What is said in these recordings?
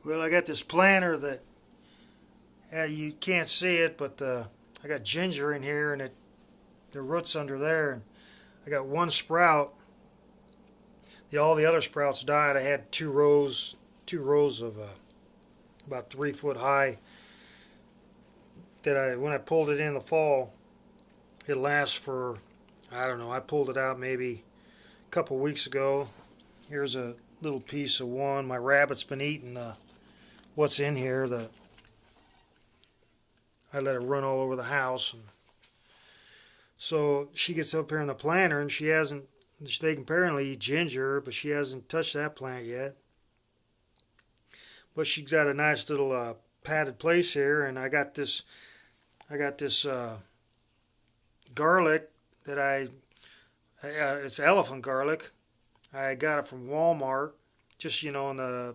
Well, I got this planter that you can't see it, but I got ginger in here, and the roots under there, and I got one sprout. All the other sprouts died. I had two rows of about 3 foot high. When I pulled it in the fall, it lasts for, I don't know. I pulled it out maybe a couple weeks ago. Here's a little piece of one. My rabbit's been eating what's in here. I let it run all over the house, and so she gets up here in the planter, and she hasn't. They can apparently eat ginger, but she hasn't touched that plant yet. But she's got a nice little padded place here, and I got this. Garlic that it's elephant garlic. I got it from Walmart. Just in the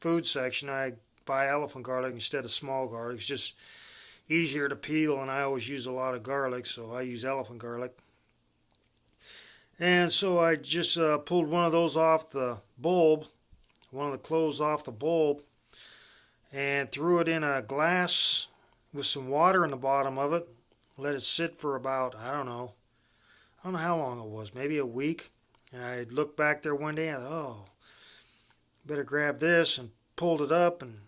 food section, I buy elephant garlic instead of small garlic. It's just easier to peel, and I always use a lot of garlic, so I use elephant garlic. And so I just pulled one of those off the bulb, one of the cloves off the bulb, and threw it in a glass with some water in the bottom of it. Let it sit for about, I don't know how long it was, maybe a week. And I looked back there one day and I thought, oh, better grab this, and pulled it up and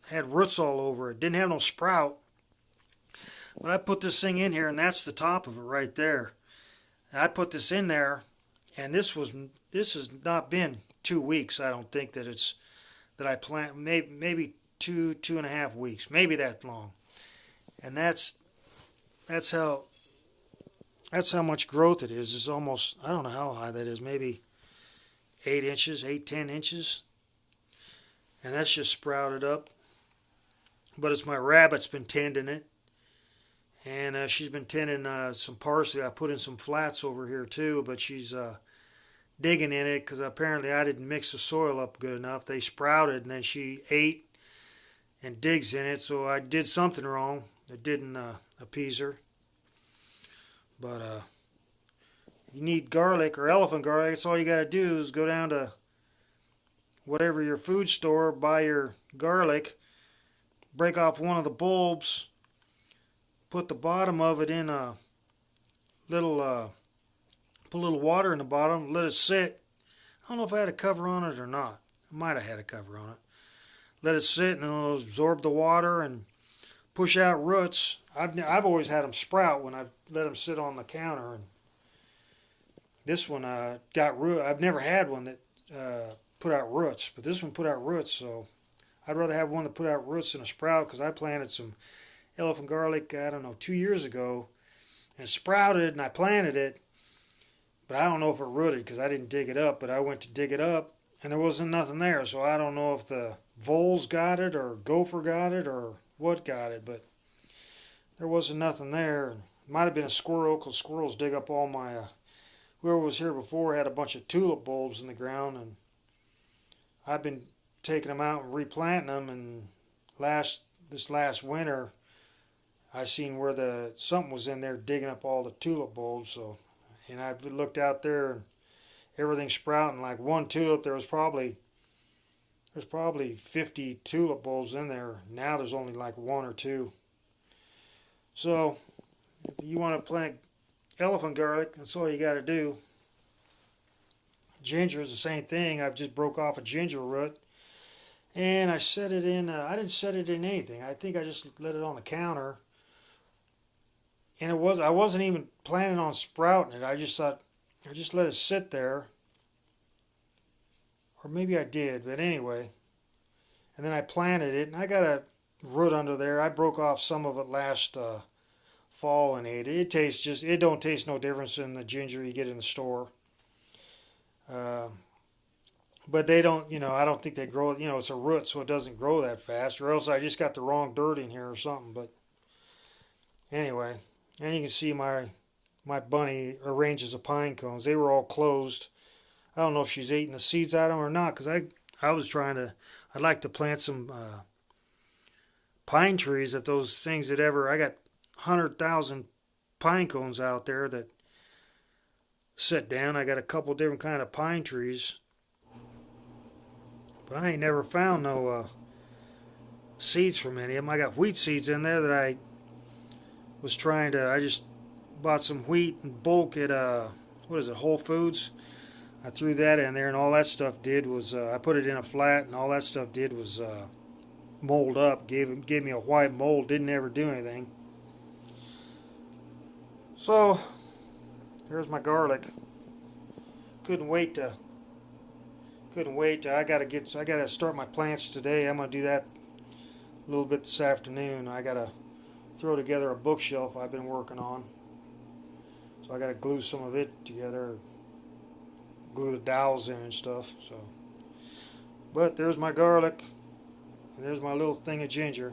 had roots all over it. Didn't have no sprout. But I put this thing in here, and that's the top of it right there. And I put this in there, and this has not been 2 weeks. I don't think that I plant, maybe 2.5 weeks, maybe that long. And that's how much growth it is. It's almost, I don't know how high that is, maybe 8 inches, 10 inches. And that's just sprouted up. But it's my rabbit's been tending it. And she's been tending some parsley. I put in some flats over here too, but she's digging in it because apparently I didn't mix the soil up good enough. They sprouted, and then she ate and digs in it, so I did something wrong. It didn't appease her. But you need garlic or elephant garlic. That's all you got to do is go down to whatever your food store, buy your garlic, break off one of the bulbs, put the bottom of it in a little, put a little water in the bottom, let it sit. I don't know if I had a cover on it or not. I might have had a cover on it. Let it sit, and it'll absorb the water and push out roots. I've always had them sprout when I've let them sit on the counter, and this one got root. I've never had one that put out roots, but this one put out roots, so I'd rather have one that put out roots than a sprout, because I planted some elephant garlic, I don't know, 2 years ago, and it sprouted, and I planted it, but I don't know if it rooted because I didn't dig it up. But I went to dig it up, and there wasn't nothing there, so I don't know if the voles got it or gopher got it or what got it, but there wasn't nothing there. It might have been a squirrel, because squirrels dig up all my whoever was here before had a bunch of tulip bulbs in the ground, and I've been taking them out and replanting them, and this last winter I seen where something was in there digging up all the tulip bulbs. So, and I looked out there, and everything sprouting. Like one tulip, there's probably 50 tulip bulbs in there. Now there's only like one or two. So if you want to plant elephant garlic, that's all you got to do. Ginger is the same thing. I've just broke off a ginger root, and I set it in. I didn't set it in anything. I think I just let it on the counter. And I wasn't even planning on sprouting it. I just thought, I just let it sit there. Or maybe I did, but anyway. And then I planted it, and I got a root under there. I broke off some of it last fall and ate it. It don't taste no difference than the ginger you get in the store. But they don't, I don't think they grow, it's a root, so it doesn't grow that fast. Or else I just got the wrong dirt in here or something. But anyway. And you can see my bunny arranges of pine cones. They were all closed. I don't know if she's eating the seeds out of them or not, because I'd like to plant some pine trees. If those things I got 100,000 pine cones out there that sit down. I got a couple different kind of pine trees, but I ain't never found no seeds from any of them. I got wheat seeds in there that I was trying to. I just bought some wheat in bulk at what is it, Whole Foods. I threw that in there, and all that stuff did was I put it in a flat, and all that stuff did was mold up. Gave me a white mold. Didn't ever do anything. So there's my garlic. Couldn't wait to. I gotta start my plants today. I'm gonna do that a little bit this afternoon. I gotta throw together a bookshelf I've been working on. So I gotta glue some of it together, glue the dowels in and stuff. So, but there's my garlic, and there's my little thing of ginger.